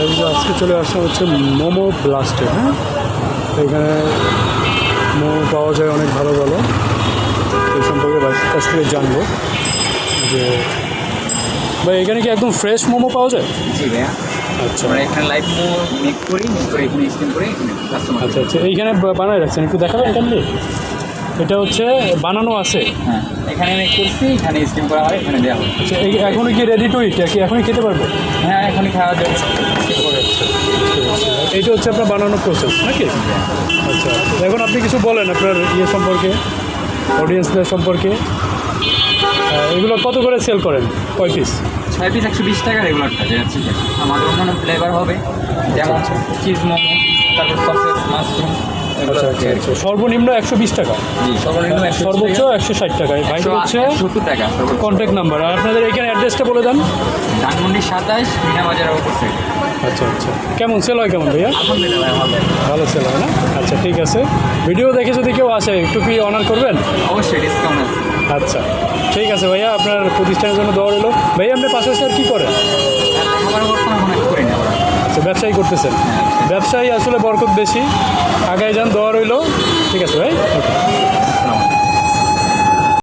এই যে আজকে চলে আসা হচ্ছে মোমো ব্লাস্টে। হ্যাঁ, এখানে মোমো পাওয়া যায় অনেক ভালো ভালো। এই সম্পর্কে ভাইয়ের কাছ থেকে জানবো যে ভাই এখানে কি একদম ফ্রেশ মোমো পাওয়া যায়? জি ভাইয়া, আচ্ছা আমরা এখানে লাইভ মোমো মেক করি, এখানে স্টিম করে কাস্টমার। আচ্ছা আচ্ছা, এইখানে বানায় রাখছেন, একটু দেখাবেন এটা নিয়ে? এটা হচ্ছে বানানো আছে? হ্যাঁ, এখানে মেক করছি, এখানে স্টিম করা হয়, এখানে দেওয়া হয়। আচ্ছা, এখনই কি রেডি টু ইট, কি এখনই খেতে পারবো? হ্যাঁ, এখনই খাওয়া যাবে। এইটা হচ্ছে আপনার বানানোর প্রসেস নাকি? আচ্ছা, এখন আপনি কিছু বলেন আপনার ইয়ে সম্পর্কে, অডিয়েন্সদের সম্পর্কে। এগুলো কত করে সেল করেন, কয় পিস? 6 পিস 120 টাকা রেগুলারটা, যেটা চিকেন। আমাদের অন্যান্য ফ্লেভার হবে, যেমন চিজ মোমো, তারপর সসেস, মাশরুম। আচ্ছা আচ্ছা আচ্ছা, সর্বনিম্ন 120 টাকা, জি, সর্বনিম্ন সর্বোচ্চ 160 টাকায়। ভাই হচ্ছে 70 টাকা কন্ট্যাক্ট নাম্বার, আর আপনাদের এখানে অ্যাড্রেসটা বলে দেন। ধানমন্ডি 27 মিনা বাজার অপোজিট। আচ্ছা আচ্ছা, কেমন সেল হয় কেমন ভাইয়া? আলহামদুলিল্লাহ ভালো। ভালো সেল হয় না? আচ্ছা ঠিক আছে, ভিডিও দেখে যদি কেউ আসে একটু কি অনার করবেন? অবশ্যই ডিসকাউন্ট আছে। আচ্ছা ঠিক আছে ভাইয়া, আপনার প্রতিষ্ঠানের জন্য দেওয়া রইলো। ভাইয়া আপনি পাশাপাশি আর কী করেন? খাবার বর্তমানে অনেক করি না আমরা। আচ্ছা, ব্যবসায়ী করতেছেন? ব্যবসায়ী আসলে বরকত বেশি, আগায় যান, দেওয়া রইলো। ঠিক আছে ভাই, ওকে। আসসালামু আলাইকুম।